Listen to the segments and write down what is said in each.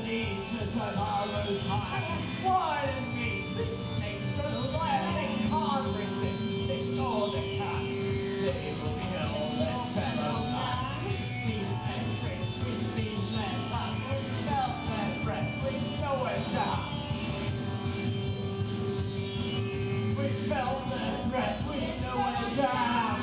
meters of arrows high, wide and mean, the snakes go fire, they can't resist, ignore the cat, they will kill their fellow man. We've seen their tricks, we've seen their plans, we've felt their breath, we know it's down. We felt their breath, we know it's down.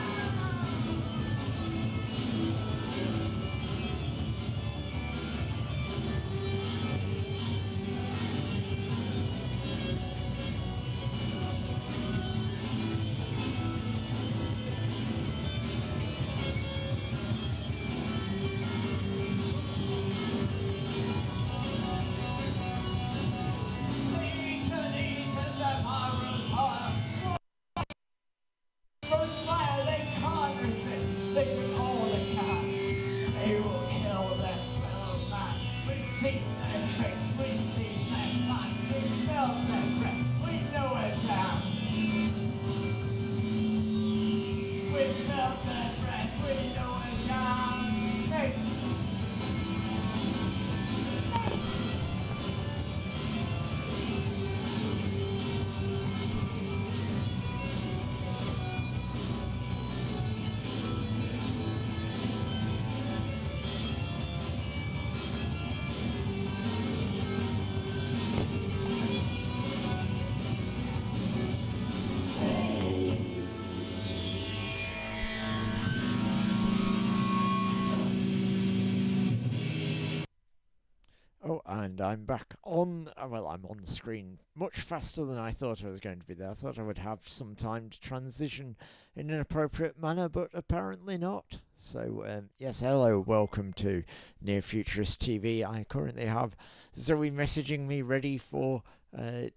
And I'm back on, well, I'm on screen much faster than I thought I was going to be there. I thought I would have some time to transition in an appropriate manner, but apparently not. So, yes, hello, welcome to Near Futurist TV. I currently have Zoe messaging me ready for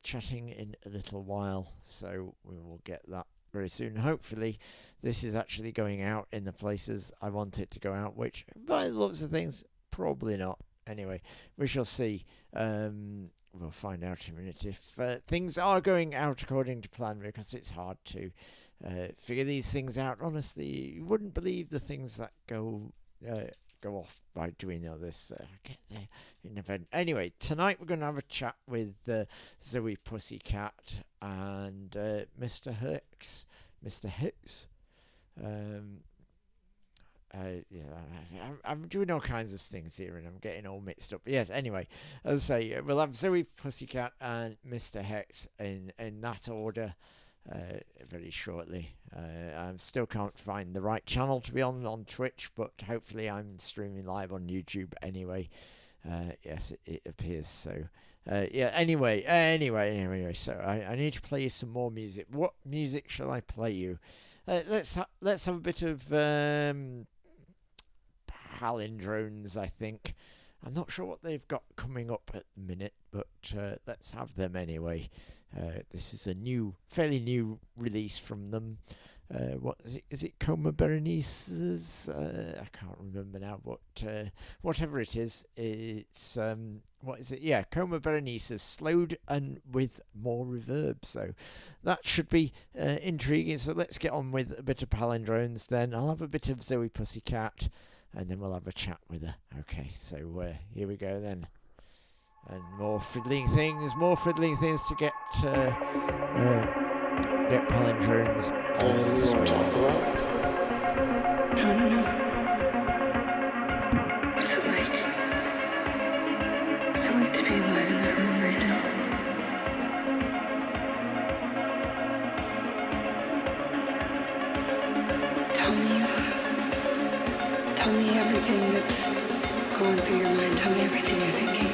chatting in a little while, so we will get that very soon. Hopefully this is actually going out in the places I want it to go out, which by the looks of things, probably not. Anyway, we shall see. We'll find out in a minute if things are going out according to plan, because it's hard to figure these things out. Honestly, you wouldn't believe the things that go off by doing all this. Get there in event. Anyway, tonight we're going to have a chat with Zoe Pussycat and Mr Hex. Mr Hex. Yeah, I'm doing all kinds of things here and I'm getting all mixed up. But yes, anyway, as I say, we'll have Zoe Pussycat and Mr Hex in that order very shortly. I still can't find the right channel to be on Twitch, but hopefully I'm streaming live on YouTube anyway. Yes, it appears so. Yeah, anyway, so I need to play you some more music. What music shall I play you? Let's have a bit of Palindrones, I think. I'm not sure what they've got coming up at the minute, but let's have them anyway. This is a fairly new release from them. What is it? Is it Coma Berenices? I can't remember now, but whatever it is, it's what is it? Yeah, Coma Berenices, slowed and with more reverb. So that should be intriguing. So let's get on with a bit of Palindrones then. I'll have a bit of Zoe Pussycat, and then we'll have a chat with her. Okay, so here we go then. And more fiddling things to get Palindrones on the screen. I don't know. What's it like? What's it like to be alive in that room right now? Tell me everything that's going through your mind. Tell me everything you're thinking.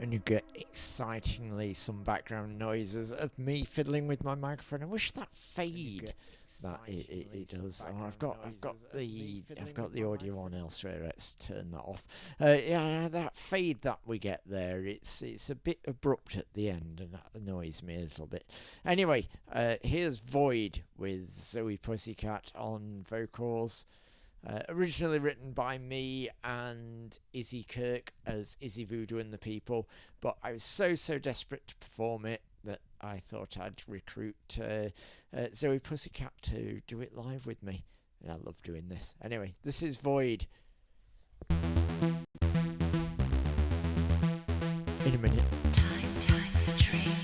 and you get excitingly some background noises of me fiddling with my microphone. I wish that fade that it does. Oh, I've got the audio on elsewhere. Let's turn that off. Yeah, that fade that we get there, it's a bit abrupt at the end, and that annoys me a little bit. Anyway, here's Void with Zoe Pussycat on vocals. Originally written by me and Izzy Kirk as Izzy Voodoo and the People, but I was so desperate to perform it that I thought I'd recruit Zoe Pussycat to do it live with me, and I love doing this. Anyway, this is Void. In a minute. Time for dreams.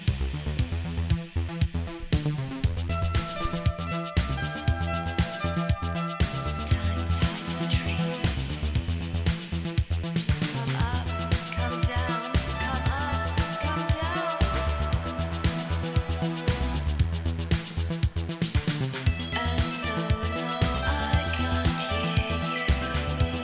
And no, I can't hear you.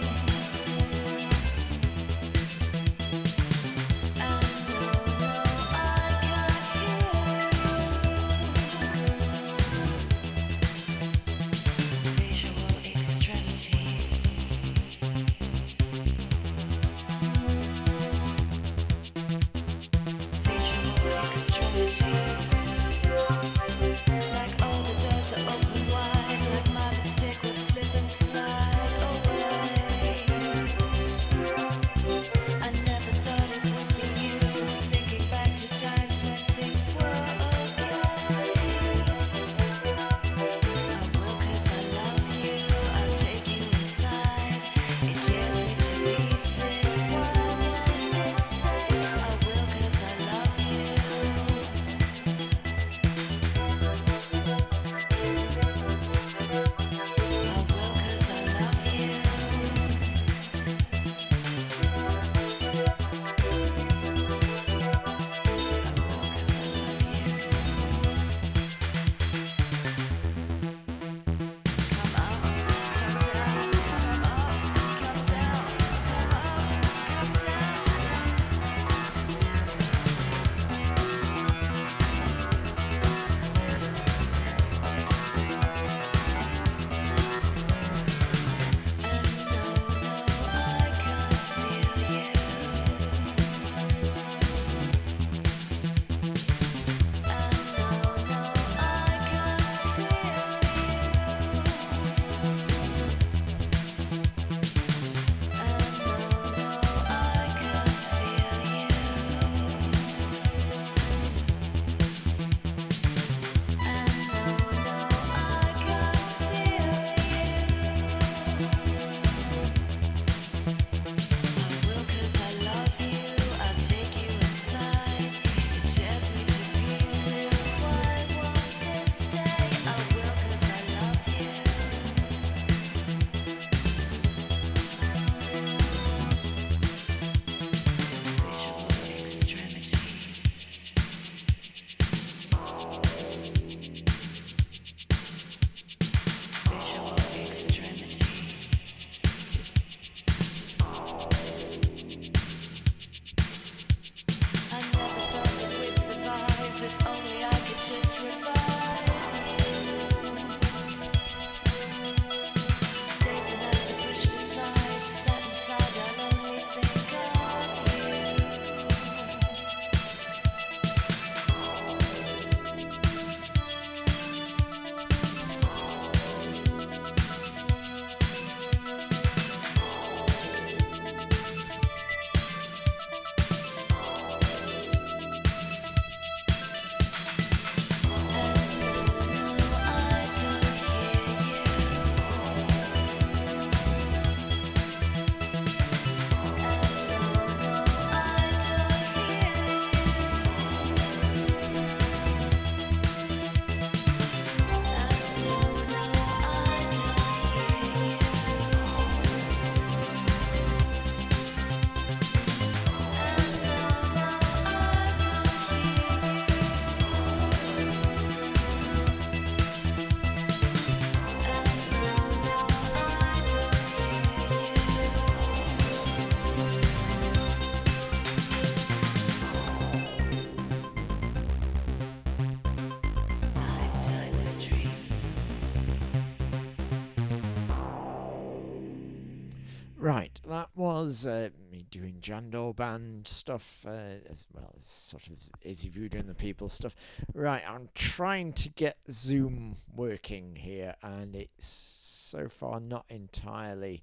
Right, that was me doing Jan Doyle Band stuff, as well as sort of Izzy Voodoo and the People stuff. Right, I'm trying to get Zoom working here, and it's so far not entirely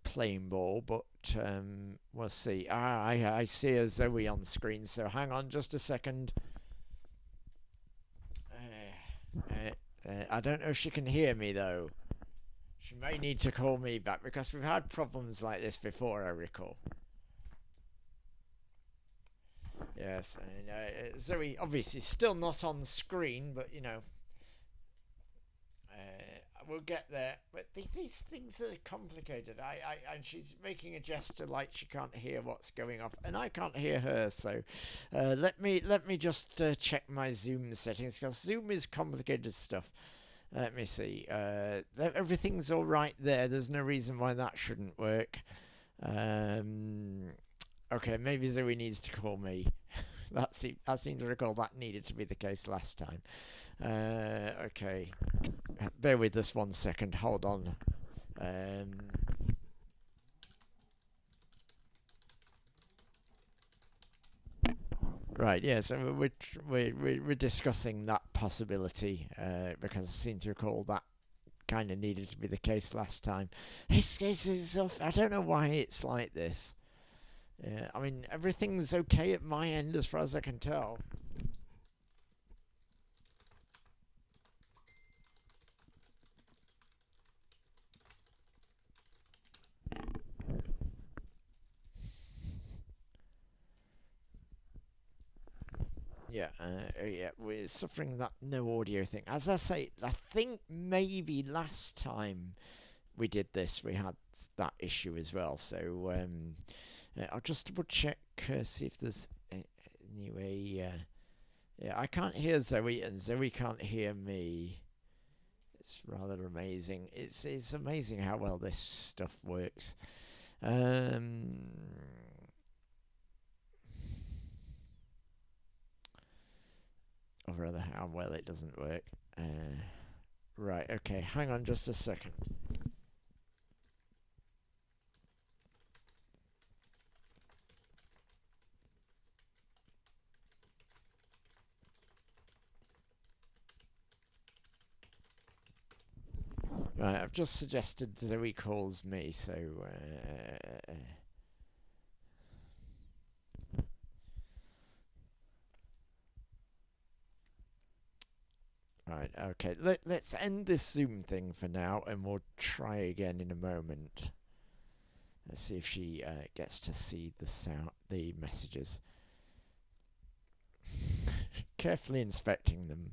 plain ball, but we'll see. I see a Zoe on screen, so hang on just a second. I don't know if she can hear me though. She may need to call me back because we've had problems like this before, I recall. Yes, and Zoe obviously still not on screen, but you know, we'll get there. But these things are complicated. And she's making a gesture like she can't hear what's going off, and I can't hear her. So let me just check my Zoom settings because Zoom is complicated stuff. Let me see. Everything's all right there. There's no reason why that shouldn't work. Okay, maybe Zoe needs to call me. I seem to recall that needed to be the case last time. Okay. Bear with us 1 second. Hold on. Right, yeah, so we're discussing that possibility because I seem to recall that kind of needed to be the case last time. I don't know why it's like this. I mean, everything's okay at my end as far as I can tell. Yeah, we're suffering that no audio thing. As I say, I think maybe last time we did this, we had that issue as well. So I'll just double check, see if there's anyway. Yeah, I can't hear Zoe, and Zoe can't hear me. It's rather amazing. It's amazing how well this stuff works. Or rather, how well it doesn't work. Right, okay, hang on just a second. Right, I've just suggested Zoe calls me, so right, okay. Let's end this Zoom thing for now, and we'll try again in a moment. Let's see if she gets to see the messages. Carefully inspecting them.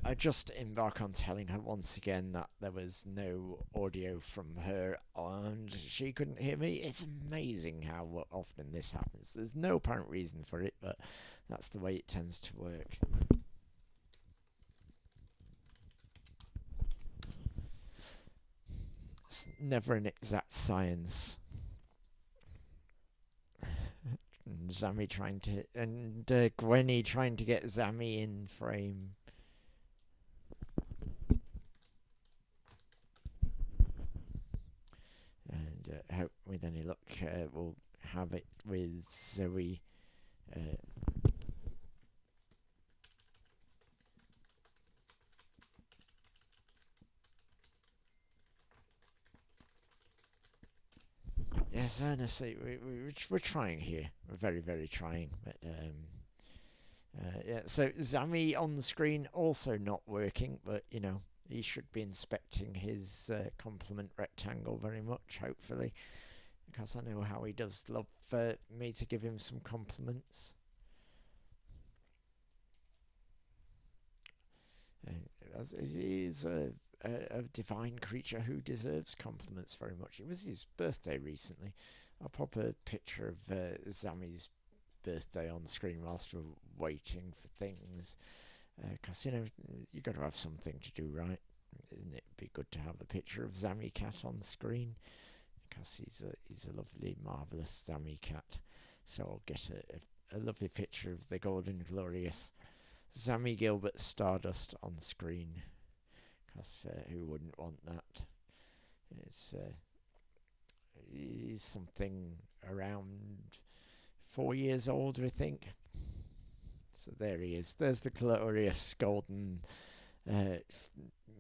I just embark on telling her once again that there was no audio from her and she couldn't hear me. It's amazing how often this happens. There's no apparent reason for it, but that's the way it tends to work. It's never an exact science. And Zammy trying to... and Gwenny trying to get Zammy in frame. And hope with any luck we'll have it with Zoe. Yes, honestly, we're trying here. We're very, very trying. But yeah, so Zammy on the screen also not working, but you know, he should be inspecting his complement rectangle very much, hopefully, because I know how he does love me to give him some compliments. He's a divine creature who deserves compliments very much. It was his birthday recently. I'll pop a picture of Zammy's birthday on screen whilst we're waiting for things. Because, you know, you've got to have something to do, right? Isn't it be good to have a picture of Zammy Cat on screen? Because he's a lovely, marvellous Zammy Cat. So I'll get a lovely picture of the golden, glorious Zammy Gilbert Stardust on screen, because who wouldn't want that? He's something around 4 years old, I think. So there he is. There's the glorious golden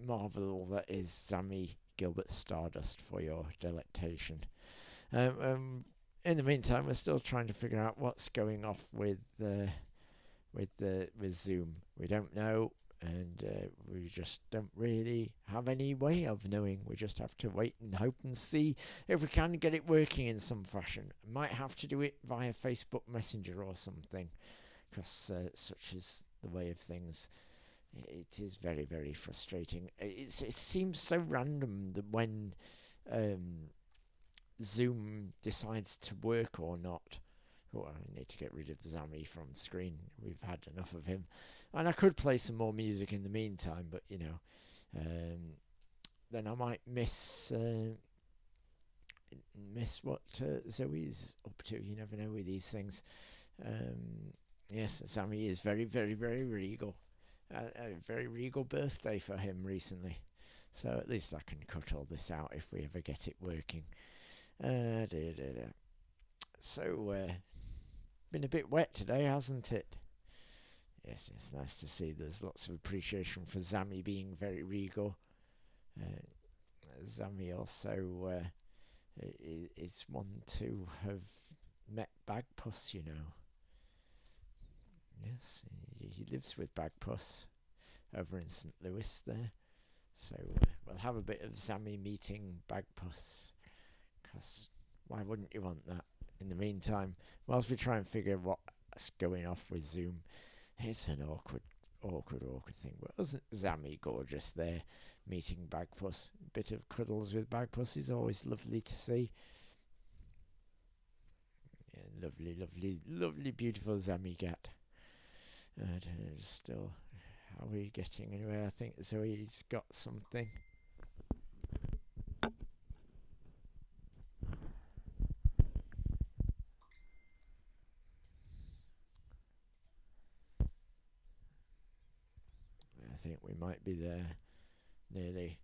marvel that is Zammy Gilbert Stardust for your delectation. In the meantime, we're still trying to figure out what's going off with Zoom. We don't know, and we just don't really have any way of knowing. We just have to wait and hope and see if we can get it working in some fashion. Might have to do it via Facebook Messenger or something, because such is the way of things. It is very, very frustrating. It seems so random that when Zoom decides to work or not. Oh, I need to get rid of Zammy from screen. We've had enough of him. And I could play some more music in the meantime, but, you know, then I might miss what Zoe's up to. You never know with these things. Yes, Zammy is very, very, very regal. A very regal birthday for him recently. So at least I can cut all this out if we ever get it working. So, been a bit wet today, hasn't it? Yes, it's nice to see there's lots of appreciation for Zammy being very regal. Zammy also is one to have met Bagpuss, you know. Yes, he lives with Bagpuss over in St. Louis there. So we'll have a bit of Zammy meeting Bagpuss, because why wouldn't you want that? In the meantime, whilst we try and figure what's going off with Zoom, it's an awkward thing. But wasn't Zammy gorgeous there, meeting Bagpuss? A bit of cuddles with Bagpuss is always lovely to see. Yeah, lovely, beautiful Zammy Cat. Still, how are we getting anywhere? I think Zoe's got something. I think we might be there, nearly.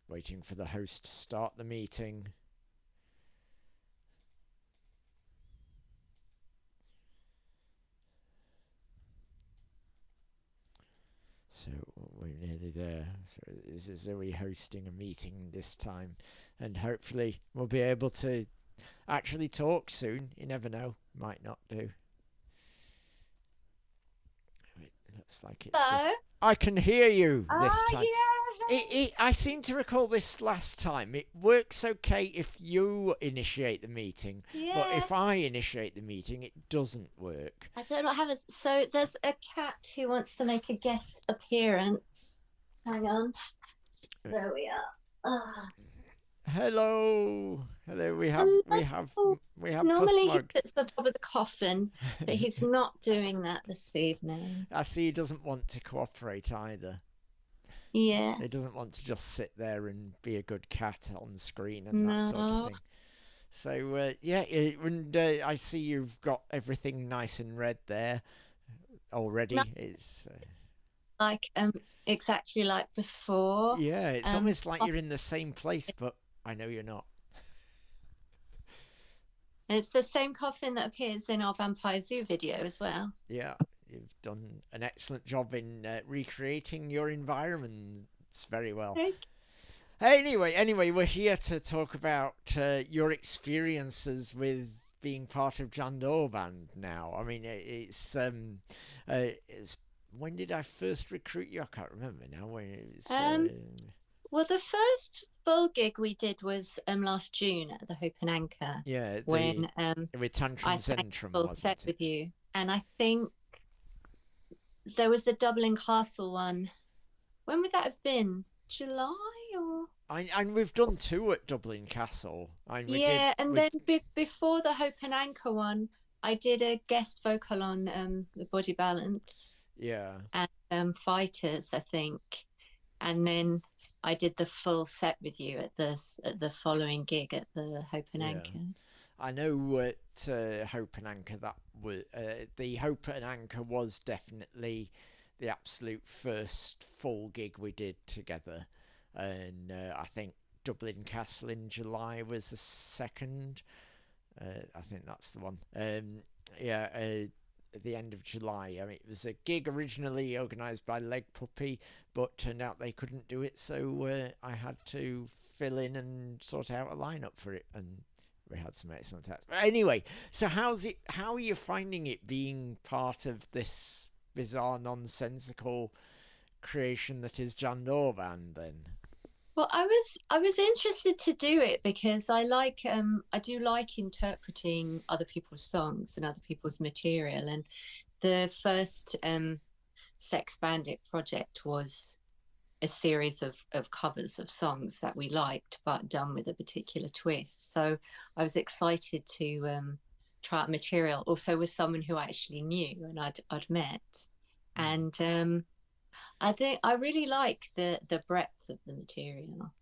Waiting for the host to start the meeting. So we're nearly there. So this is Zoe hosting a meeting this time, and hopefully we'll be able to actually talk soon. You never know, might not do. It looks like it's. Hello? I can hear you this time. Yeah. I seem to recall this last time. It works okay if you initiate the meeting, but if I initiate the meeting, it doesn't work. I don't know what happens. So there's a cat who wants to make a guest appearance. Hang on. There we are. Hello. We have Normally he Puss sits on top of the coffin, but he's not doing that this evening. I see he doesn't want to cooperate either. Yeah. He doesn't want to just sit there and be a good cat on screen and that sort of thing. So, and I see you've got everything nice and red there already. No. It's like exactly like before. Yeah, it's almost like you're in the same place, but I know you're not. It's the same coffin that appears in our Vampire Zoo video as well. Yeah, you've done an excellent job in recreating your environments very well. Anyway, we're here to talk about your experiences with being part of Jan Doyle Band now. I mean, it's when did I first recruit you? I can't remember now. When it was, well, the first full gig we did was last June at the Hope and Anchor. Yeah, when with Tantrum I sang Zentrum, full set with you, and I think there was the Dublin Castle one. When would that have been? July or? And we've done two at Dublin Castle. Then before the Hope and Anchor one, I did a guest vocal on the Body Balance. Yeah. And Fighters, I think, and then I did the full set with you at the following gig at the Hope and Anchor. I know at Hope and Anchor that was the Hope and Anchor was definitely the absolute first full gig we did together, and I think Dublin Castle in July was the second. I think that's the one. At the end of July. I mean, it was a gig originally organised by Leg Puppy, but turned out they couldn't do it, so I had to fill in and sort out a lineup for it, and we had some excellent acts. But anyway, so how are you finding it being part of this bizarre, nonsensical creation that is Jan Doyle Band then? Well, I was interested to do it because I do like interpreting other people's songs and other people's material. And the first Sex Bandit project was a series of covers of songs that we liked, but done with a particular twist. So I was excited to try out material also with someone who I actually knew and I'd met. And I think I really like the breadth of the material.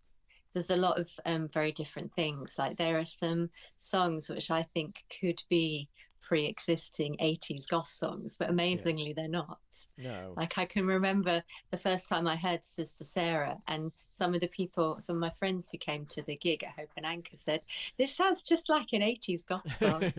There's a lot of very different things. Like there are some songs which I think could be pre-existing 80s goth songs, but amazingly they're not. No. Like I can remember the first time I heard Sister Sarah, and some of my friends who came to the gig at Hope and Anchor said, "This sounds just like an 80s goth song."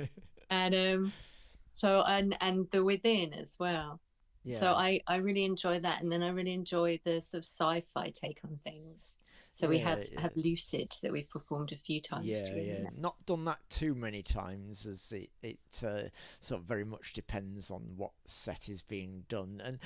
And and The Within as well. Yeah. So I really enjoy that, and then I really enjoy the sort of sci-fi take on things. So we have Lucid that we've performed a few times together. Yeah. Not done that too many times, as it sort of very much depends on what set is being done. And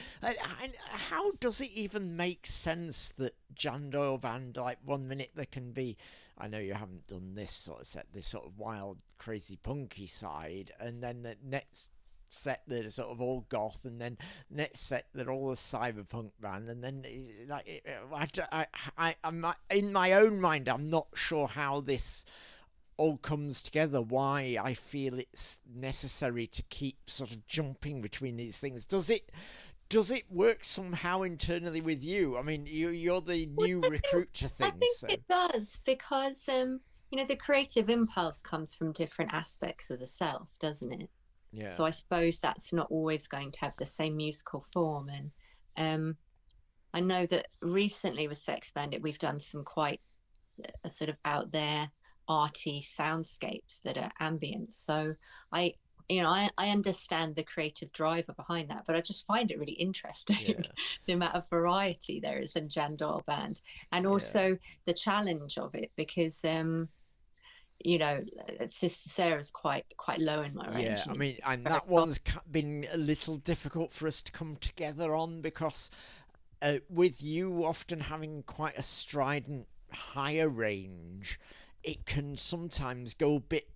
how does it even make sense that Jan Doyle Band, like one minute there can be, I know you haven't done this sort of set, this sort of wild, crazy, punky side, and then the next set they're sort of all goth, and then next set they're all a cyberpunk band, and then like I'm in my own mind I'm not sure how this all comes together, why I feel it's necessary to keep sort of jumping between these things. Does it work somehow internally with you? I mean, you're the new recruit to things. I think it does, because the creative impulse comes from different aspects of the self, doesn't it? Yeah. So I suppose that's not always going to have the same musical form. And I know that recently with Sex Bandit, we've done some quite sort of out there arty soundscapes that are ambient. So I understand the creative driver behind that, but I just find it really interesting, the amount of variety there is in Jan Doyle Band, and also the challenge of it, because Sister Sarah's quite low in my range. Yeah, I mean, and that one's been a little difficult for us to come together on, because with you often having quite a strident higher range, it can sometimes go a bit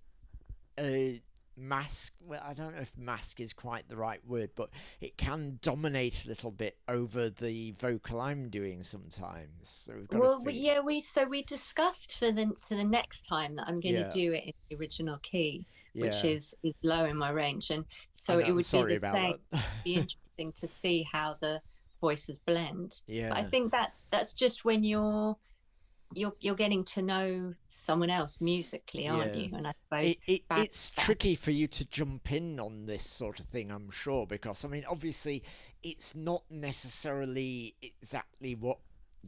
mask. Well, I don't know if mask is quite the right word, but it can dominate a little bit over the vocal I'm doing sometimes. So we've got we discussed for the next time that I'm going to do it in the original key, which is low in my range, and so it would be the same. It'd be interesting to see how the voices blend. Yeah, but I think that's just when you're getting to know someone else musically, aren't you? And I suppose it's tricky for you to jump in on this sort of thing, I'm sure, because I mean, obviously it's not necessarily exactly what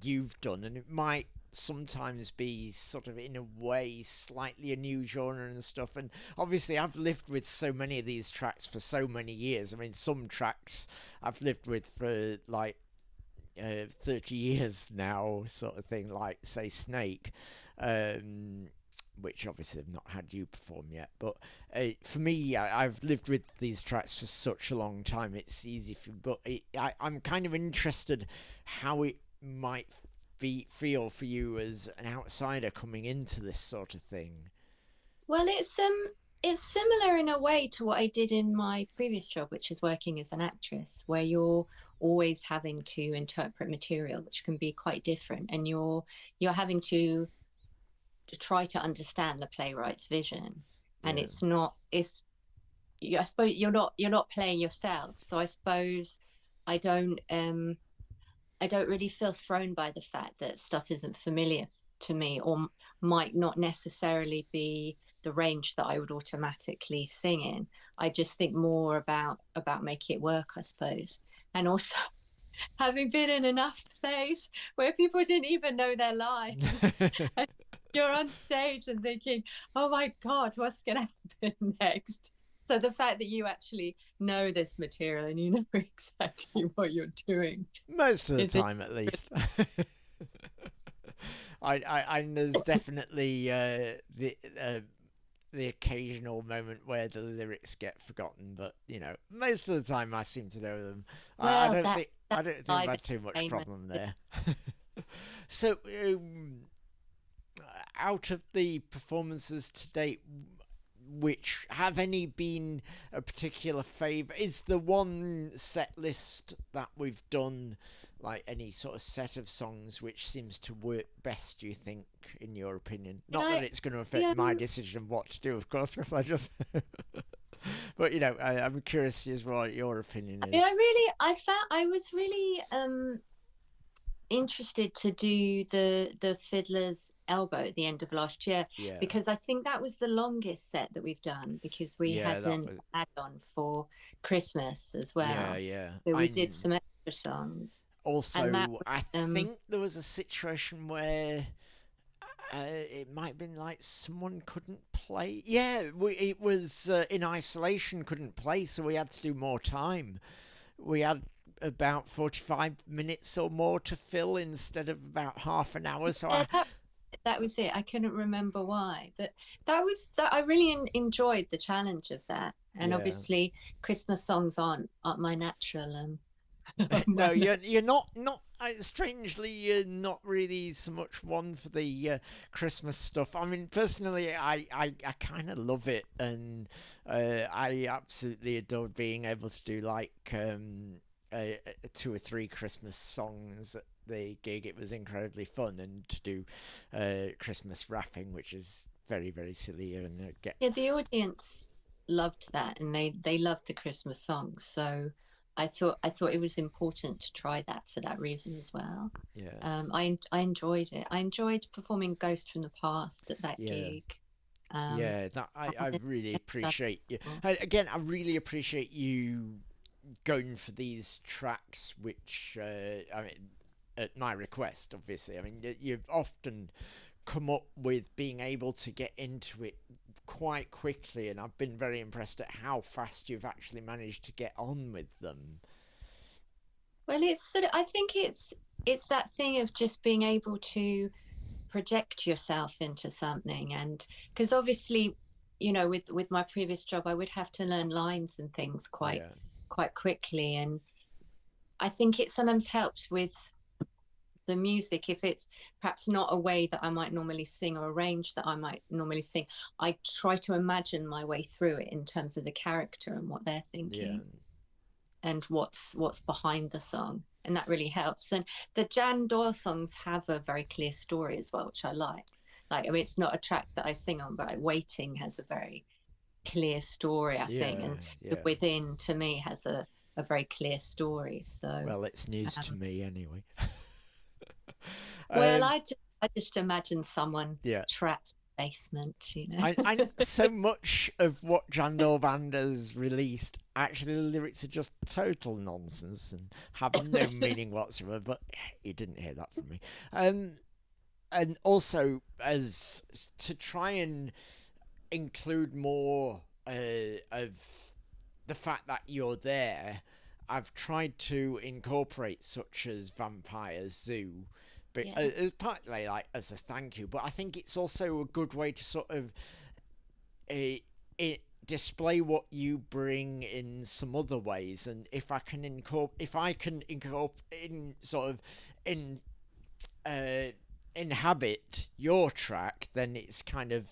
you've done, and it might sometimes be sort of in a way slightly a new genre and stuff. And obviously I've lived with so many of these tracks for so many years. I mean, some tracks I've lived with for like 30 years now, sort of thing, like say Snake, which obviously I've not had you perform yet, but for me, I've lived with these tracks for such a long time, it's easy for, but I'm kind of interested how it might feel for you as an outsider coming into this sort of thing. Well, it's similar in a way to what I did in my previous job, which is working as an actress, where you're always having to interpret material which can be quite different, and you're having to try to understand the playwright's vision. And I suppose you're not playing yourself, so I suppose I don't really feel thrown by the fact that stuff isn't familiar to me, or might not necessarily be the range that I would automatically sing in. I just think more about making it work, I suppose. And also having been in enough plays where people didn't even know their lines. And you're on stage and thinking, oh my God, what's going to happen next? So the fact that you actually know this material and you know exactly what you're doing. Most of the time, at least. I there's definitely the occasional moment where the lyrics get forgotten, but you know, most of the time I seem to know them. Well, I don't think I've had too much problem there. So, out of the performances to date, which have any been a particular favourite? Is the one set list that we've done like any sort of set of songs which seems to work best, do you think, in your opinion? Not that it's going to affect my decision of what to do, of course, because I just but you know, I'm curious as what your opinion is. I was really interested to do the Fiddler's Elbow at the end of last year, because I think that was the longest set that we've done, because we had an add-on for Christmas as well. So we did some extra songs. Also, I think there was a situation where it might have been like someone couldn't play. It was in isolation, couldn't play, so we had to do more time. We had about 45 minutes or more to fill instead of about half an hour. So that was it. I couldn't remember why, but that I really enjoyed the challenge of that. And obviously, Christmas songs aren't my natural. No, you're not. Strangely, you're not really so much one for the Christmas stuff. I mean, personally, I kind of love it, and I absolutely adore being able to do like 2 or 3 Christmas songs at the gig. It was incredibly fun, and to do Christmas rapping, which is very, very silly, and the audience loved that, and they loved the Christmas songs. So I thought it was important to try that for that reason as well. I enjoyed it. I enjoyed performing Ghost from the Past at that gig. I really appreciate you. Again, I really appreciate you going for these tracks, which I mean, at my request, obviously. I mean, you've often come up with being able to get into it quite quickly, and I've been very impressed at how fast you've actually managed to get on with them. Well, I think it's that thing of just being able to project yourself into something, and because obviously, you know, with my previous job, I would have to learn lines and things quite quickly, and I think it sometimes helps with the music if it's perhaps not a way that I might normally sing or a range that I might normally sing. I try to imagine my way through it in terms of the character and what they're thinking and what's behind the song, and that really helps. And the Jan Doyle songs have a very clear story as well, which I like. I mean, it's not a track that I sing on, but like, Waiting has a very clear story, I think, and the Within to me has a very clear story. So well, it's news to me anyway. Well, I just imagine someone trapped in the basement, you know. I so much of what Jan Doyle Band has released, actually the lyrics are just total nonsense and have no meaning whatsoever, but you didn't hear that from me. And also, as to try and include more of the fact that you're there, I've tried to incorporate such as Vampire Zoo, but as partly like as a thank you, but I think it's also a good way to sort of display what you bring in some other ways. And if I can inhabit your track, then it's kind of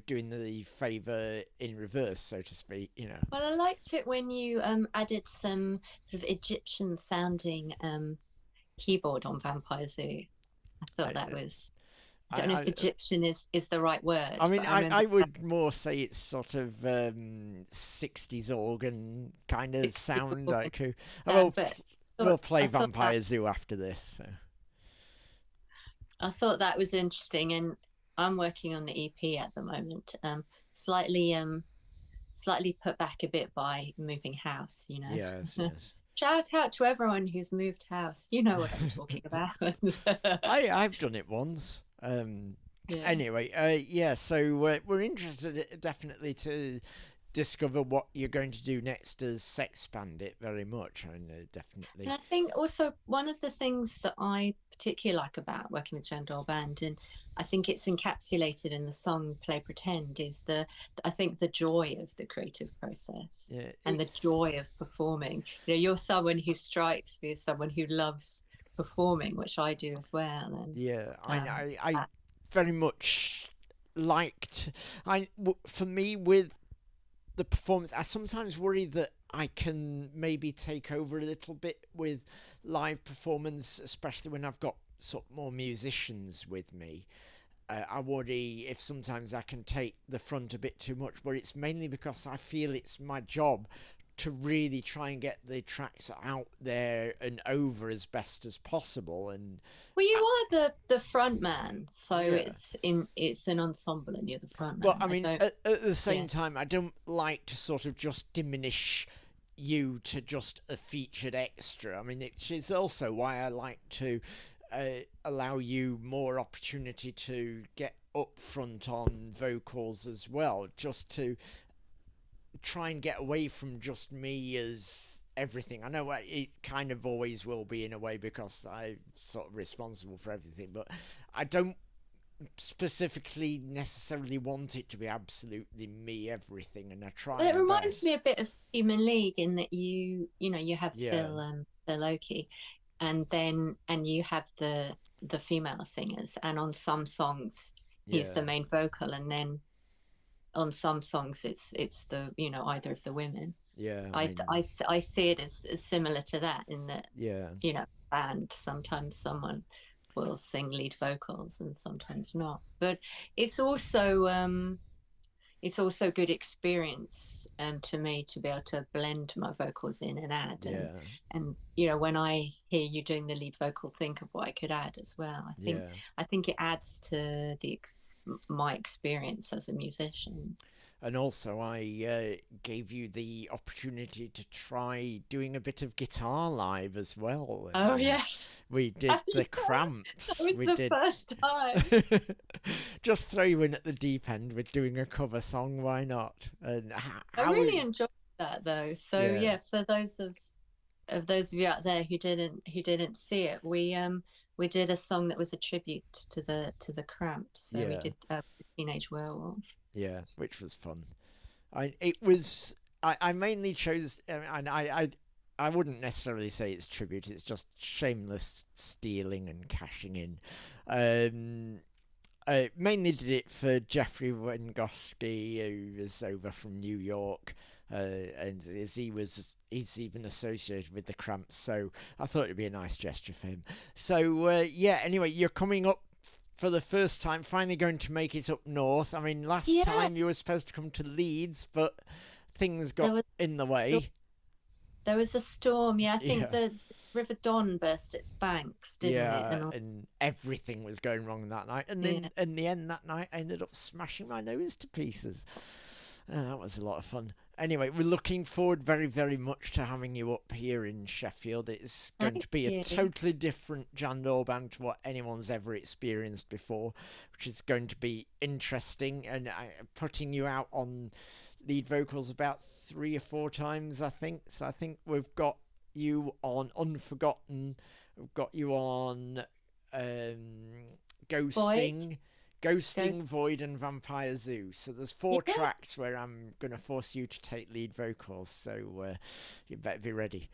doing the favour in reverse, so to speak, you know. Well, I liked it when you added some sort of Egyptian sounding keyboard on Vampire Zoo. I thought that was, I don't know if Egyptian is the right word. I mean, I would more say it's sort of 60s organ kind of sound. Like we'll play Vampire Zoo after this. So. I thought that was interesting, and I'm working on the EP at the moment. Slightly slightly put back a bit by moving house, you know. Yes, yes. Shout out to everyone who's moved house. You know what I'm talking about. I've done it once. Yeah. Anyway, yeah, so we're interested definitely to discover what you're going to do next as Sex Bandit very much. I know, definitely. And I think also one of the things that I particularly like about working with Jan Doyle Band, and I think it's encapsulated in the song Play Pretend, is I think the joy of the creative process, Yeah, and the joy of performing. You know, you're someone who strikes me as someone who loves performing, which I do as well. And yeah, I very much liked. For me, with the performance, I sometimes worry that I can maybe take over a little bit with live performance, especially when I've got sort of more musicians with me. I worry if sometimes I can take the front a bit too much, but it's mainly because I feel it's my job to really try and get the tracks out there and over as best as possible. And well, you are the front man, so Yeah. it's an ensemble, and you're the front man. But I mean, at the same time, I don't like to sort of just diminish you to just a featured extra. I mean, it is also why I like to allow you more opportunity to get up front on vocals as well, just to try and get away from just me as everything. I know it kind of always will be in a way because I'm sort of responsible for everything, but I don't specifically necessarily want it to be absolutely me everything, and I try. It reminds me a bit of Human League in that you have Yeah. Phil Loki, and you have the female singers, and on some songs he's the main vocal, and then on some songs it's the either of the women. Yeah, I see it as similar to that, in that yeah, band, sometimes someone will sing lead vocals and sometimes not, but it's also good experience to me to be able to blend my vocals in and add, and when I hear you doing the lead vocal, think of what I could add as well. I think it adds to my experience as a musician. And also, I gave you the opportunity to try doing a bit of guitar live as well. Oh yeah, we did the Cramps. That was the first time. Just throw you in at the deep end with doing a cover song. Why not? And I really enjoyed that though. So yeah, for those of you out there who didn't see it, we did a song that was a tribute to the Cramps. So we did Teenage Werewolf. Yeah, which was fun. I mainly chose, and I wouldn't necessarily say it's tribute. It's just shameless stealing and cashing in. I mainly did it for Jeffrey Wengoski, who was over from New York, and he's even associated with the Cramps, so I thought it'd be a nice gesture for him. So anyway, you're coming up for the first time, finally going to make it up north. I mean, last time you were supposed to come to Leeds, but things got in the way. There was a storm, I think the River Don burst its banks, didn't it? And everything was going wrong that night. And then in the end that night, I ended up smashing my nose to pieces. That was a lot of fun. Anyway, we're looking forward very, very much to having you up here in Sheffield. It's going to be a totally different Jan Doyle Band to what anyone's ever experienced before, which is going to be interesting. And putting you out on lead vocals about 3 or 4 times, I think. So I think we've got you on Unforgotten. We've got you on Ghosting. Void, and Vampire Zoo. So there's 4 tracks where I'm going to force you to take lead vocals. So you better be ready.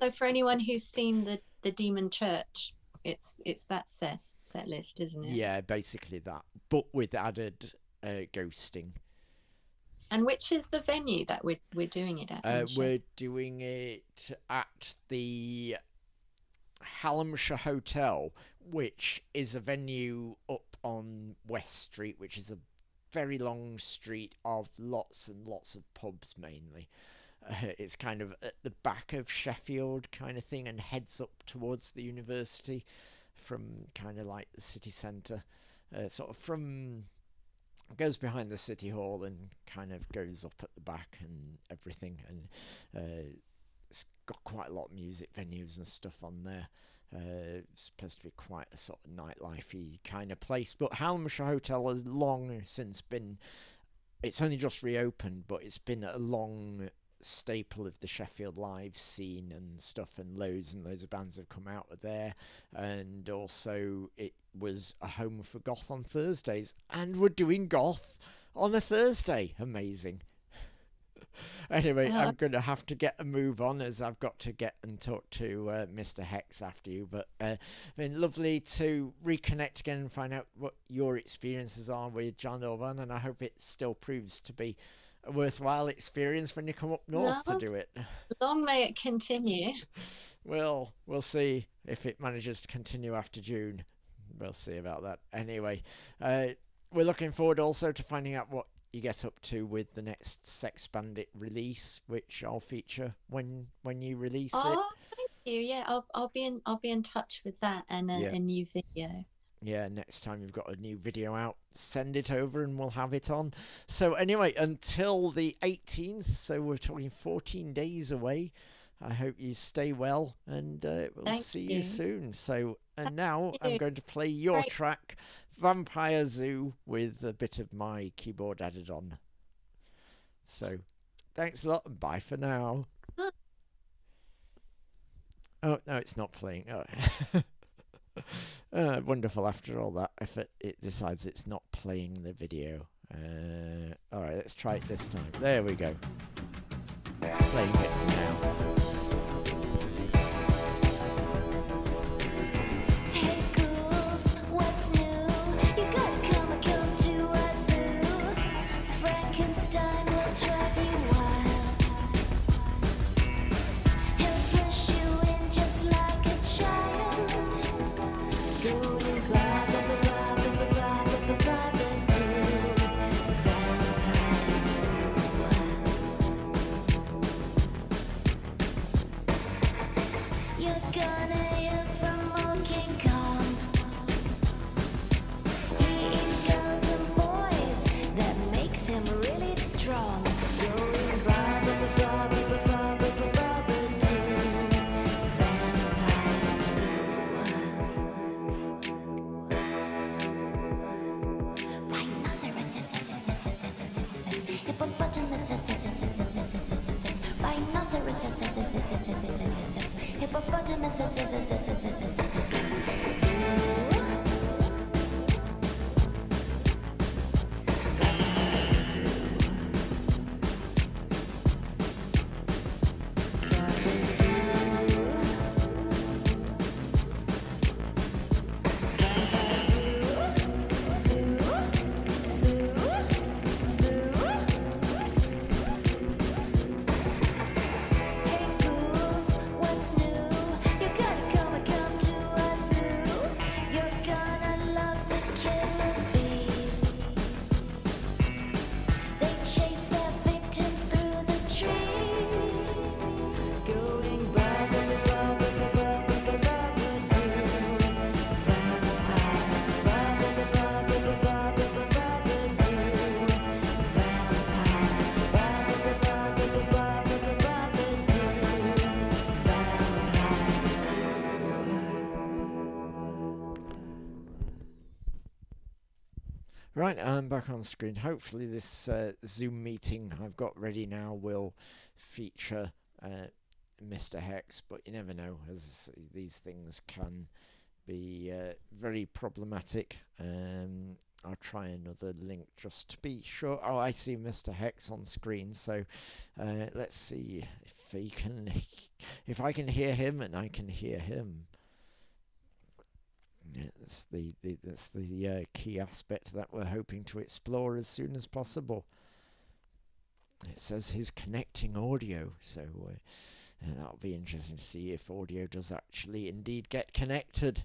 So for anyone who's seen the Demon Church, it's that set list, isn't it? Yeah, basically that, but with added ghosting. And which is the venue that we're doing it at? We're doing it at the Hallamshire Hotel, which is a venue up on West Street, which is a very long street of lots and lots of pubs mainly. It's kind of at the back of Sheffield kind of thing, and heads up towards the university from kind of like the city centre. sort of from goes behind the city hall and kind of goes up at the back and everything, and it's got quite a lot of music venues and stuff on there. It's supposed to be quite a sort of nightlife-y kind of place, but Hallamshire Hotel has long since been, it's only just reopened, but it's been a long staple of the Sheffield live scene and stuff, and loads of bands have come out of there. And also it was a home for goth on Thursdays, and we're doing goth on a Thursday. Amazing. Anyway, I'm going to have to get a move on, as I've got to get and talk to Mr. Hex after you. But been lovely to reconnect again and find out what your experiences are with Jan Doyle Band, and I hope it still proves to be a worthwhile experience when you come up north to do it. Long may it continue. Well, we'll see if it manages to continue after June. We'll see about that. Anyway, we're looking forward also to finding out what you get up to with the next Sex Bandit release, which I'll feature when you release it. Oh, thank you. Yeah, I'll be in touch with that and a new video. Yeah, next time you've got a new video out, send it over and we'll have it on. So anyway, until the 18th, so we're talking 14 days away. I hope you stay well, and we'll see you soon. So, and now I'm going to play your track, Vampire Zoo, with a bit of my keyboard added on. So, thanks a lot, and bye for now. Oh, no, it's not playing. Oh. Wonderful. After all that effort, it decides it's not playing the video. All right, let's try it this time. There we go. It's playing it now. Right, I'm back on screen. Hopefully this Zoom meeting I've got ready now will feature Mr. Hex, but you never know, as these things can be very problematic. I'll try another link just to be sure. Oh, I see Mr. Hex on screen, so let's see if I can hear him and I can hear him. Yeah, that's the key aspect that we're hoping to explore as soon as possible. It says he's connecting audio, so that'll be interesting to see if audio does actually indeed get connected.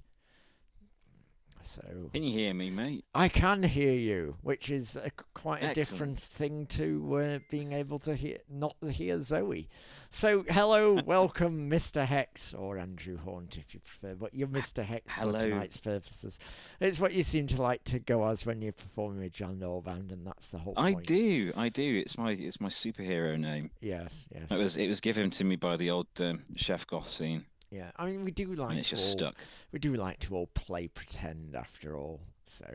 So Can you hear me, mate? I can hear you, which is quite a Excellent. different thing to being able to not hear Zoe. So hello, welcome, Mr Hex, or AndrewHawnt if you prefer, but you're Mr Hex Hello. for tonight's purposes. It's what you seem to like to go as when you're performing with Jan Doyle Band, and that's the whole I point. do. It's my superhero name. Yes, yes. It was given to me by the old chef goth scene. Yeah, I mean we do And like it's to just all, stuck. we do like to all play pretend after all. So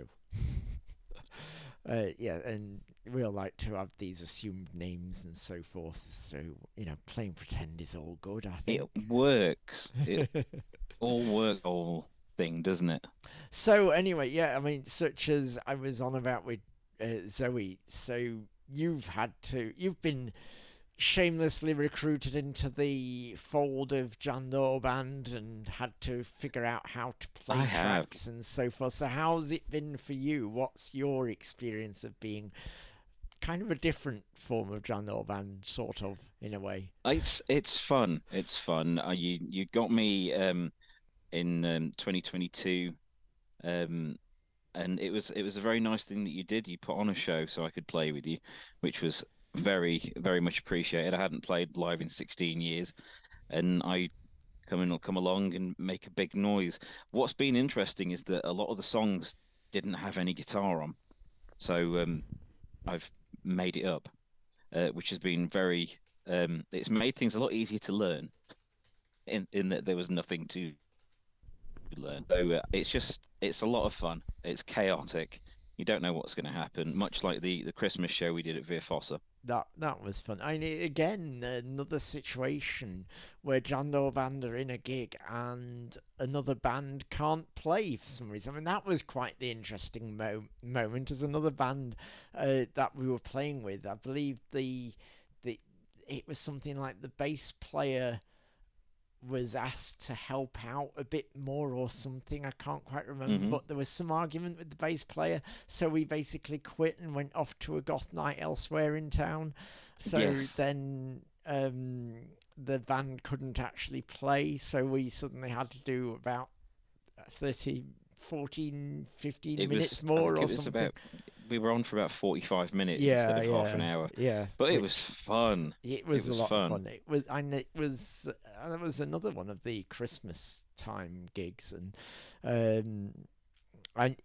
yeah, and we all like to have these assumed names and so forth. So playing pretend is all good. I think It works. It all works, all thing, doesn't it? So anyway, yeah, I mean, such as I was on about with Zoe. So you've been shamelessly recruited into the fold of Jan Doyle Band and had to figure out how to play I have. tracks and so forth. So how's it been for you? What's your experience of being kind of a different form of Jan Doyle Band, sort of, in a way? It's fun. It's fun. You got me in 2022, and it was a very nice thing that you did. You put on a show so I could play with you, which was very, very much appreciated. I hadn't played live in 16 years, and I come along and make a big noise. What's been interesting is that a lot of the songs didn't have any guitar on, so I've made it up, which has been very. It's made things a lot easier to learn, in that there was nothing to learn. So it's a lot of fun. It's chaotic. You don't know what's going to happen. Much like the Christmas show we did at Via Fossa. That was fun. I mean, again, another situation where Jan Doyle Band are in a gig and another band can't play for some reason. I mean, that was quite the interesting moment. As another band that we were playing with, I believe it was something like the bass player was asked to help out a bit more or something. I can't quite remember, but there was some argument with the bass player, so we basically quit and went off to a goth night elsewhere in town. So Yes. then the band couldn't actually play, so we suddenly had to do about 15 minutes more or something. We were on for about 45 minutes Yeah, instead of half an hour. Yeah, But it was fun. It was a lot fun. of fun. It was, and it was that was another one of the Christmas time gigs, and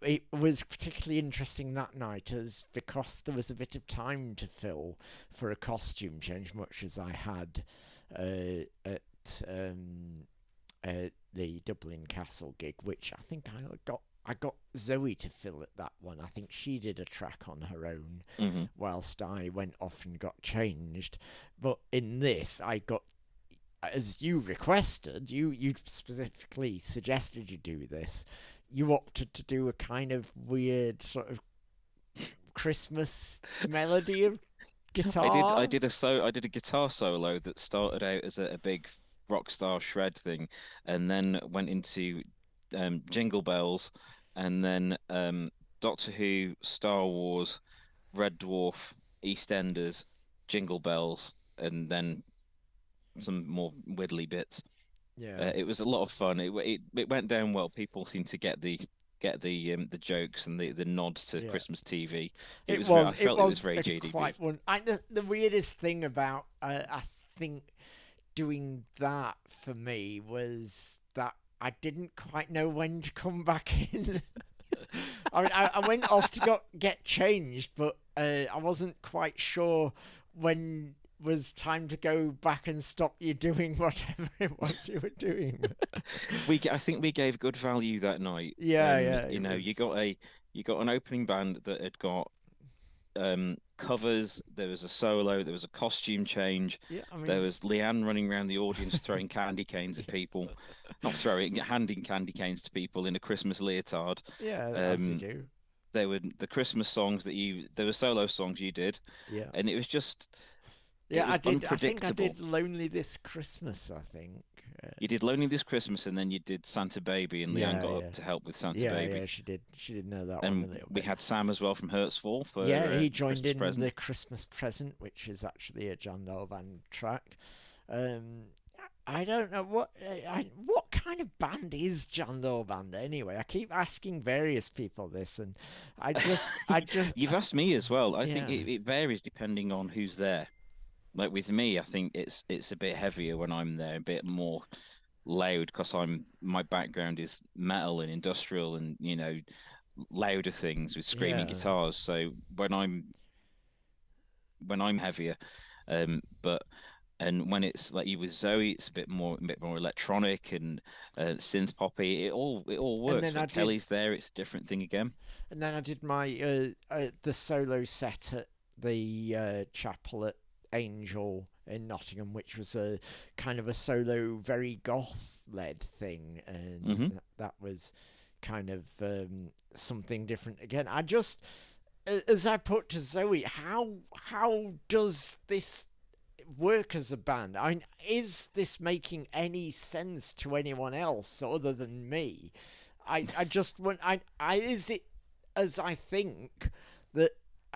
it was particularly interesting that night, as because there was a bit of time to fill for a costume change, much as I had at the Dublin Castle gig, which I think I got Zoe to fill at that one. I think she did a track on her own, whilst I went off and got changed. But in this, I got, as you requested, you specifically suggested you do this. You opted to do a kind of weird sort of Christmas melody of guitar. I did a guitar solo that started out as a big rock star shred thing, and then went into Jingle Bells, and then Doctor Who, Star Wars, Red Dwarf, EastEnders, Jingle Bells, and then some more widdly bits. Yeah, It was a lot of fun. It went down well. People seemed to get the jokes and the nod to Christmas TV. I felt it was very JDB. Quite one. The weirdest thing about I think doing that for me was that I didn't quite know when to come back in. I mean, I went off to get changed, but I wasn't quite sure when was time to go back and stop you doing whatever it was you were doing. I think we gave good value that night. Yeah. You got an opening band that had got covers. There was a solo. There was a costume change. Yeah, I mean, there was Leanne running around the audience throwing candy canes at people. Not throwing, handing candy canes to people in a Christmas leotard. Yeah, as you do. There were the Christmas songs there were solo songs you did. Yeah. And it was just. Yeah, I did. I think I did Lonely This Christmas, I think. You did Lonely This Christmas, and then you did Santa Baby, and Leanne got up to help with Santa Baby. Yeah, she did. She did know that and one a little bit. We had Sam as well from Hurtsfall for he joined Christmas in present. the Christmas Present, which is actually a Jan Doyle Band track. I don't know what kind of band is Jan Doyle Band anyway. I keep asking various people this, and I just You've asked me as well. I think yeah. it varies depending on who's there. Like with me, I think it's a bit heavier when I'm there, a bit more loud because my background is metal and industrial and louder things with screaming Yeah. guitars. So when I'm heavier, but and when it's like you with Zoe, it's a bit more electronic and synth poppy. It all And works. then I When did Kelly's there, it's a different thing again. and then I did my the solo set at the chapel at Angel in Nottingham, which was a kind of a solo, very goth led thing, and Hmm. that was kind of something different again. I just, as I put to Zoe, how does this work as a band? I mean, is this making any sense to anyone else other than me? I just want I is it as I think that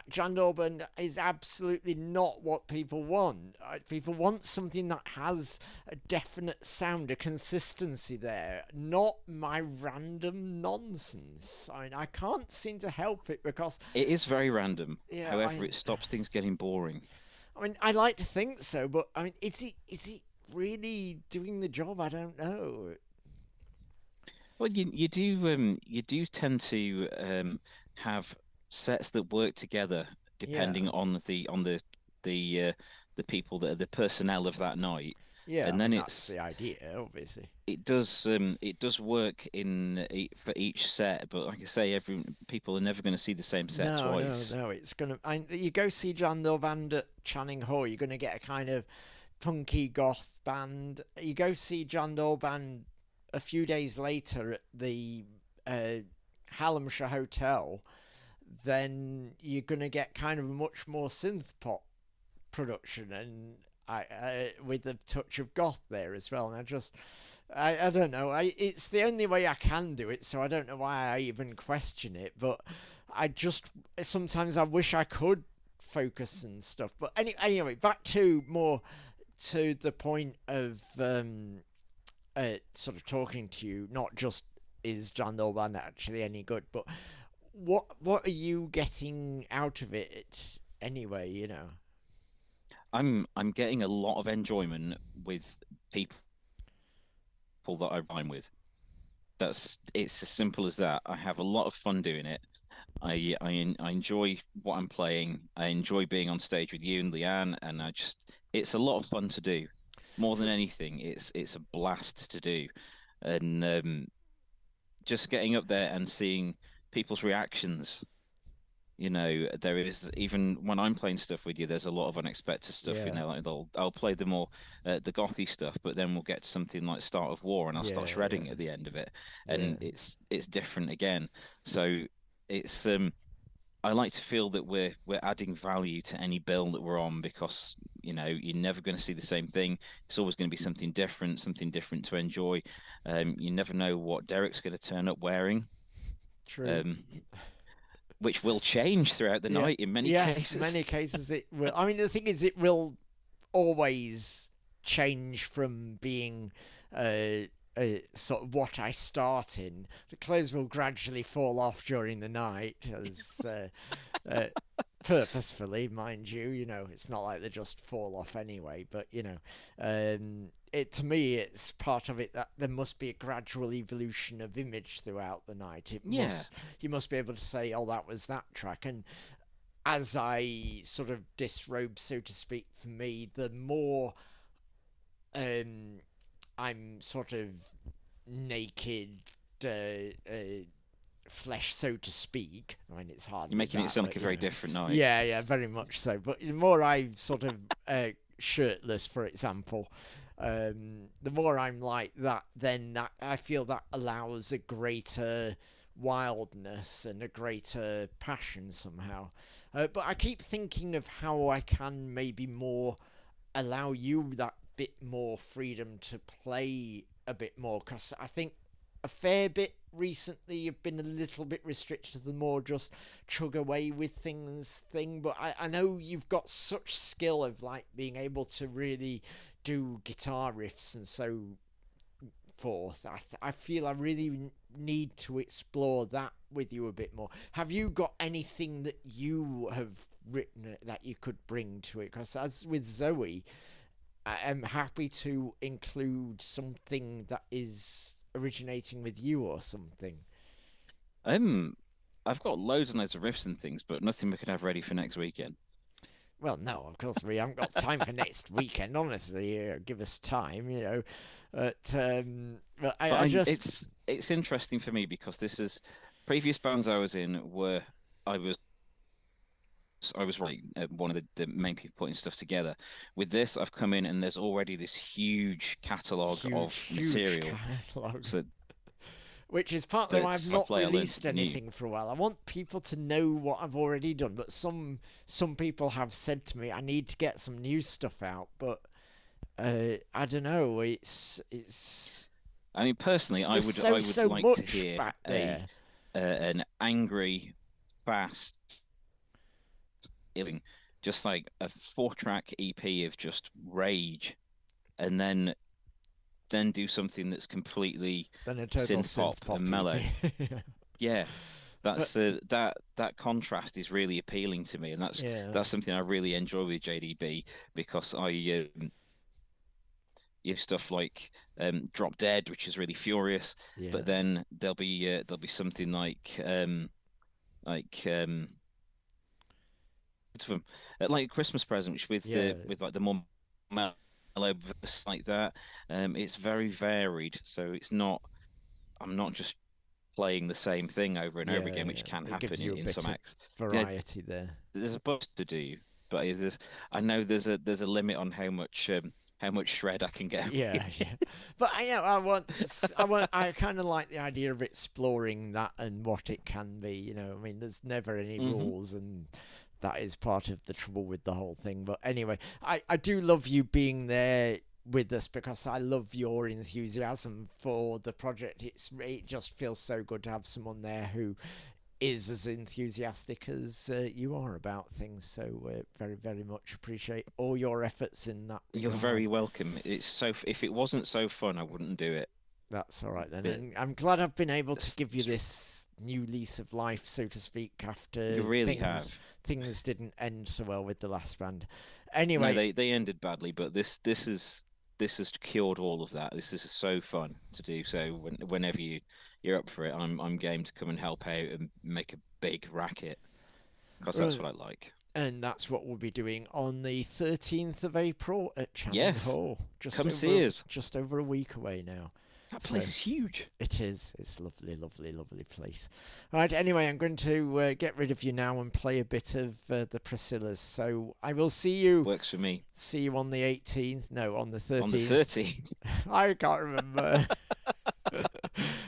Jan Doyle Band is absolutely not what people want. People want something that has a definite sound, a consistency there, not my random nonsense. I mean, I can't seem to help it because, It is very random. yeah, However, it stops things getting boring. I mean, I like to think so, but I mean, is it really doing the job? I don't know. Well, you do tend to have sets that work together Yeah, depending on the people that are the personnel of that night, yeah. I and then mean, that's the idea, obviously. it does work for each set. But like I say, every people are never going to see the same set No, no, twice. no. It's gonna. You go see Jan Doyle Band at Channing Hall, you're gonna get a kind of punky goth band. You go see Jan Doyle Band a few days later at the uh, Hallamshire Hotel, then you're gonna get kind of a much more synth pop production, and with a touch of goth there as well. And I don't know. It's the only way I can do it, so I don't know why I even question it. But I just sometimes I wish I could focus and stuff. But anyway, back to more to the point of sort of talking to you. Not just is Jan Doyle Band actually any good, but what are you getting out of it anyway? I'm getting a lot of enjoyment with people that I rhyme with. It's as simple as that. I have a lot of fun doing it. I enjoy what I'm playing. I enjoy being on stage with you and Leanne, and it's a lot of fun to do. More than anything, it's a blast to do, and just getting up there and seeing people's reactions. There is even when I'm playing stuff with you, there's a lot of unexpected stuff. Yeah, Like I'll play the more the gothy stuff, but then we'll get to something like Start of War, and I'll start yeah, shredding yeah, at the end of it, yeah. and it's different again. So it's I like to feel that we're adding value to any bill that we're on because you're never going to see the same thing. It's always going to be something different to enjoy. You never know what Derek's going to turn up wearing. True. Um, which will change throughout the Yeah. night in many Yes, cases. many cases it will. I mean, the thing is, it will always change from being sort of what I start in. The clothes will gradually fall off during the night, as uh, purposefully, mind you. It's not like they just fall off anyway. But it to me, it's part of it that there must be a gradual evolution of image throughout the night. Yeah, You must be able to say, oh, that was that track, and as I sort of disrobe, so to speak, for me, the more um, I'm sort of naked, flesh, so to speak. I mean, it's you're hardly making it that, sound but like a very different night. yeah, yeah, very much so. But the more I sort of shirtless, for example, the more I'm like that, then I feel that allows a greater wildness and a greater passion somehow. But I keep thinking of how I can maybe more allow you that bit more freedom to play a bit more, because I think a fair bit recently. You've been a little bit restricted to the more just chug away with things thing, but I know you've got such skill of like being able to really do guitar riffs and so forth. I feel I really need to explore that with you a bit more. Have you got anything that you have written that you could bring to it? Because as with Zoe, I am happy to include something that is originating with you or something. I've got loads and loads of riffs and things, but nothing we could have ready for next weekend. Well, no, of course we haven't got time for next weekend. Honestly, give us time, you know. But I just it's interesting for me because this is previous bands I was in were I was like one of the main people putting stuff together. With this, I've come in and there's already this huge catalogue of material. Catalogue. So which is partly why I've not released new. anything for a while. I want people to know what I've already done, but some people have said to me I need to get some new stuff out, but I don't know. It's. I mean, personally, I would like to hear an angry, fast, just like a 4-track EP of just rage, and then do something that's completely synth pop and mellow. Yeah, that's that contrast is really appealing to me, and that's something I really enjoy with JDB, because I stuff like Drop Dead, which is really furious, but then there'll be something like a Christmas present, which with like the more mellow verse like that. It's very varied, so I'm not just playing the same thing over and over again, which can happen in some acts. Variety there. There's a bunch to do, but I know there's a limit on how much shred I can get. Yeah. But I kind of like the idea of exploring that and what it can be. You know, I mean, there's never any rules, and that is part of the trouble with the whole thing. But anyway, I do love you being there with us, because I love your enthusiasm for the project. It just feels so good to have someone there who is as enthusiastic as you are about things. So very, very much appreciate all your efforts in that. You're very welcome. If it wasn't so fun, I wouldn't do it. That's all right then. And I'm glad I've been able to give you this new lease of life, so to speak, after you really have. Things didn't end so well with the last band. Anyway, no, they ended badly, but this has cured all of that. This is so fun to do. So whenever you're up for it, I'm game to come and help out and make a big racket, because that's what I like. And that's what we'll be doing on the 13th of April at Chatham Hall. Come see us. Just over a week away now. That place is huge. It is. It's a lovely, lovely, lovely place. All right, anyway, I'm going to get rid of you now and play a bit of the Priscillas. So I will see you. Works for me. See you on the 18th. No, on the 13th. On the 13th. I can't remember.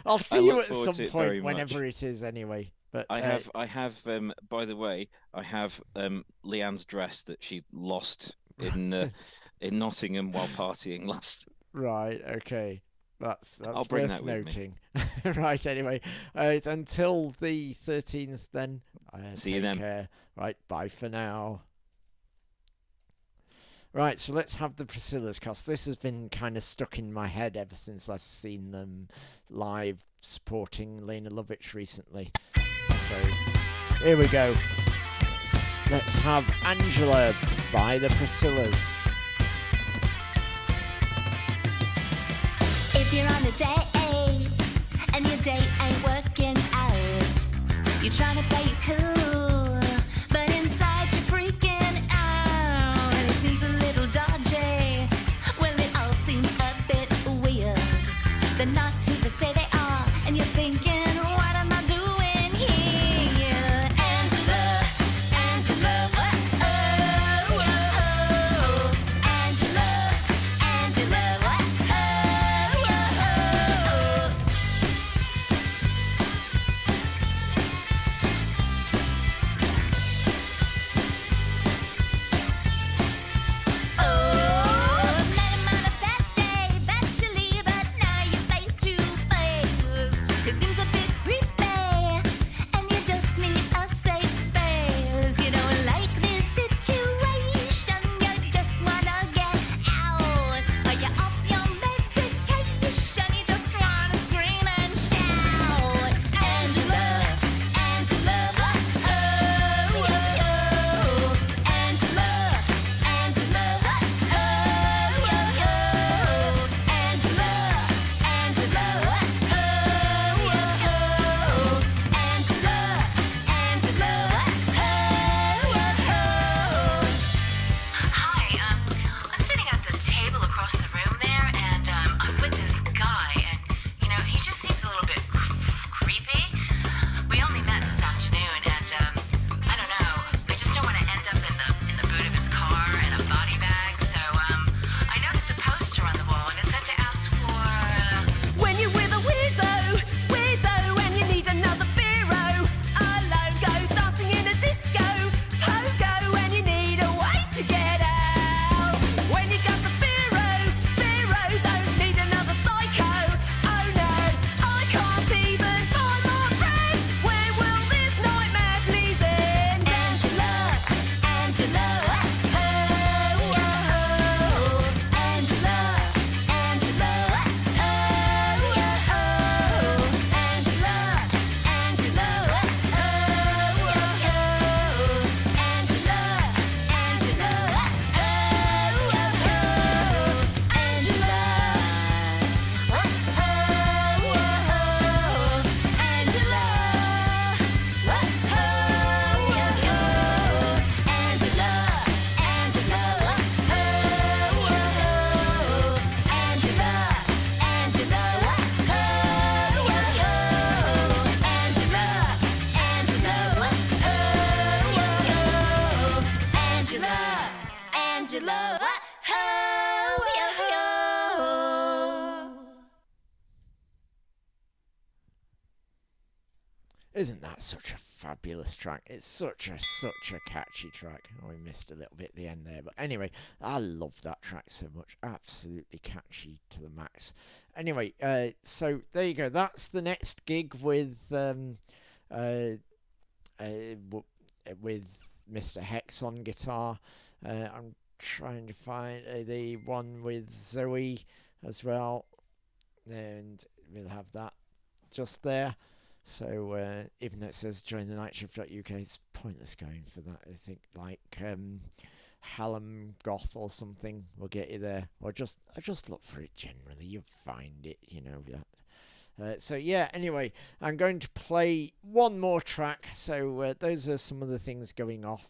I'll see you at some point, whenever it is, anyway. But I have. By the way, I have Leanne's dress that she lost in Nottingham while partying last. Right. Okay. That's I'll bring worth that with noting. Right, anyway. Until the 13th then. See you then. Take care. Right, bye for now. Right, so let's have the Priscillas, because this has been kind of stuck in my head ever since I've seen them live supporting Lena Lovitch recently. So, here we go. Let's have Angela by the Priscillas. If you're on a date and your date ain't working out, you're trying to play it cool, but inside you're freaking out, and it seems a little dodgy. Well, it all seems a bit weird. They're not who they say they are, and you're thinking, what am I doing here? Angela, Angela, oh, oh, oh, Angela, Angela, oh, Isn't that such a fabulous track? It's such a catchy track. Oh, we missed a little bit at the end there, but anyway, I love that track so much. Absolutely catchy to the max. Anyway, so there you go. That's the next gig with Mr Hex on guitar. I'm trying to find the one with Zoe as well, and we'll have that just there. So even though it says join the night shift.uk, it's pointless going for that. I think like Hallam Goth or something will get you there, or just look for it generally. You'll find it, you know that. So yeah, anyway, I'm going to play one more track. So those are some of the things going off.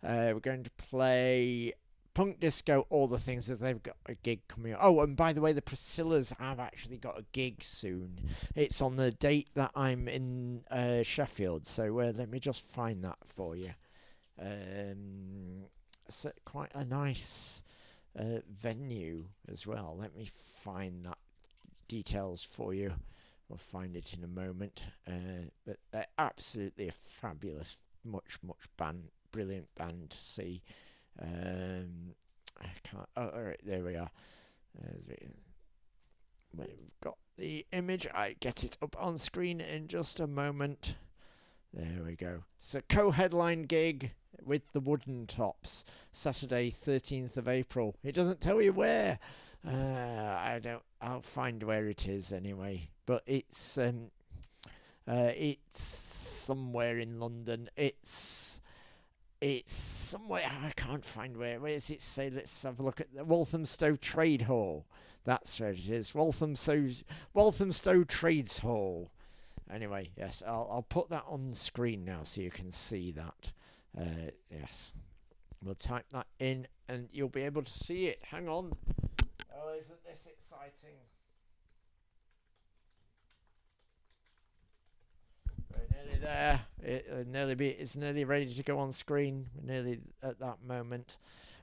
We're going to play Punk Disco, all the things that they've got a gig coming up. Oh, and by the way, the Priscillas have actually got a gig soon. It's on the date that I'm in Sheffield. So let me just find that for you. It's quite a nice venue as well. Let me find that details for you. We'll find it in a moment. But they're absolutely a fabulous, much brilliant band to see. I can't. Oh, all right, there we are. We've got the image. I get it up on screen in just a moment. There we go. It's a co-headline gig with the Wooden Tops, Saturday, 13th of April. It doesn't tell you where. I'll find where it is anyway. But it's somewhere in London. It's somewhere, I can't find where does it say? Let's have a look at the Walthamstow Trade Hall. That's where it is. Walthamstow Trades Hall. Anyway, yes, I'll put that on the screen now so you can see that. Yes, we'll type that in and you'll be able to see it. Hang on. Oh, isn't this exciting? We're nearly there. It's nearly ready to go on screen. We're nearly at that moment.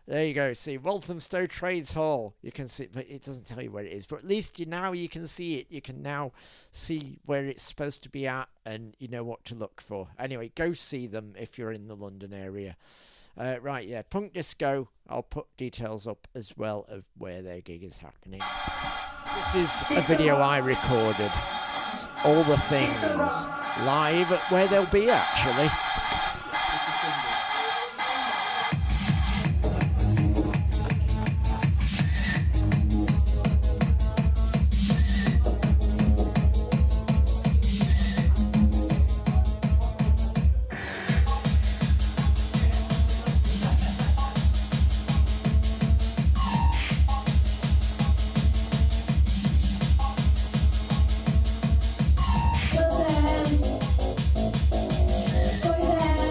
There you go. See, Walthamstow Trades Hall. You can see, but it doesn't tell you where it is. But at least you can see it. You can now see where it's supposed to be at, and you know what to look for. Anyway, go see them if you're in the London area. Right, yeah, Punk Disco. I'll put details up as well of where their gig is happening. This is a video I recorded. It's all the things live where they'll be actually. Boys and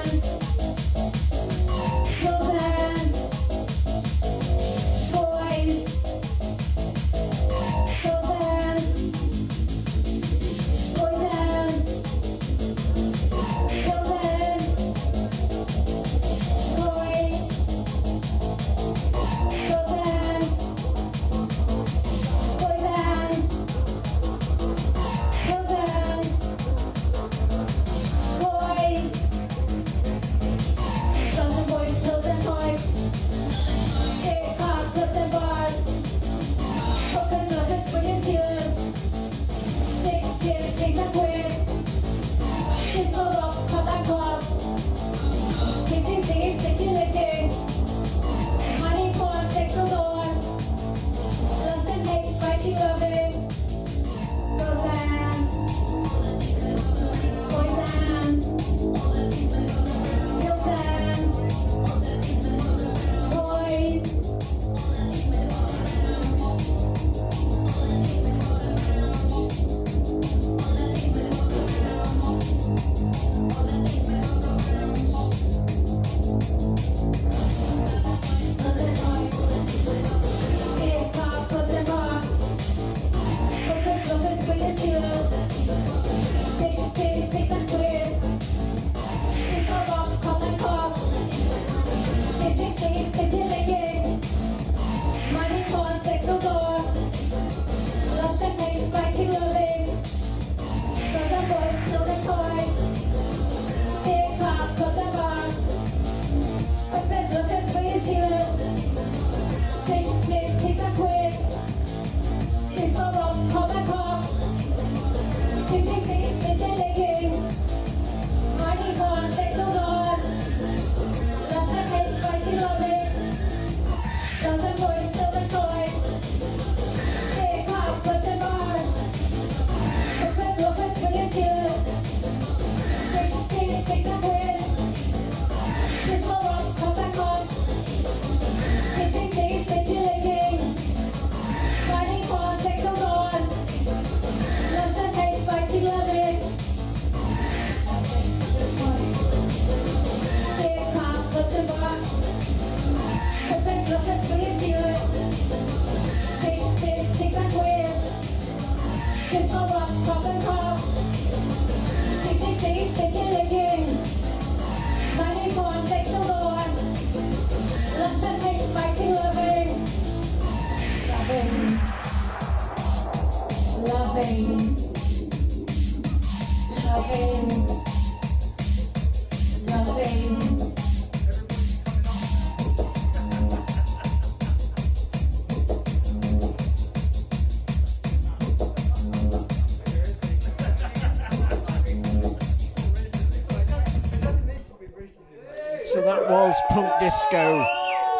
So that was Punk Disco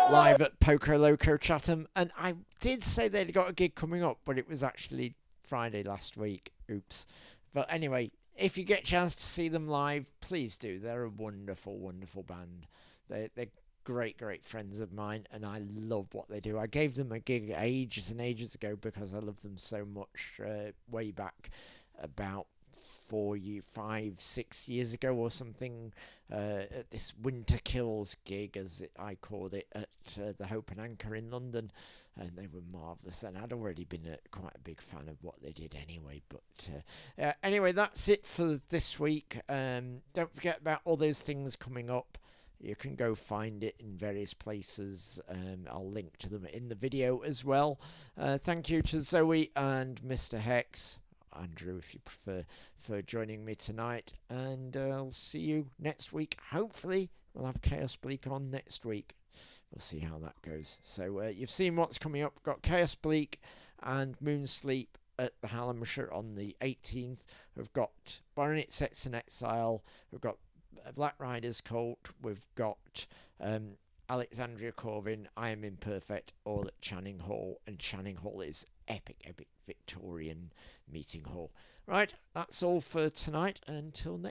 live at Poco Loco Chatham, and I did say they'd got a gig coming up, but it was actually Friday last week. Oops. But anyway, if you get a chance to see them live, please do. They're a wonderful, wonderful band. They're great, great friends of mine, and I love what they do. I gave them a gig ages and ages ago because I love them so much, way back about 5, 6 years ago or something, at this Winter Kills gig, as I called it, at the Hope and Anchor in London, and they were marvellous, and I'd already been quite a big fan of what they did anyway. But anyway, that's it for this week. Don't forget about all those things coming up. You can go find it in various places. I'll link to them in the video as well. Thank you to Zoe and Mr Hex, Andrew if you prefer, for joining me tonight, and I'll see you next week. Hopefully we'll have Chaos Bleak on next week. We'll see how that goes. So you've seen what's coming up. We've got Chaos Bleak and Moonsleep at the Hallamshire on the 18th. We've got Berenices in Exile. We've got Black Riders Cult. We've got Alexandria Corvin, I Am Imperfect, all at Channing Hall, and Channing Hall is epic Victorian meeting hall. Right, that's all for tonight. Until next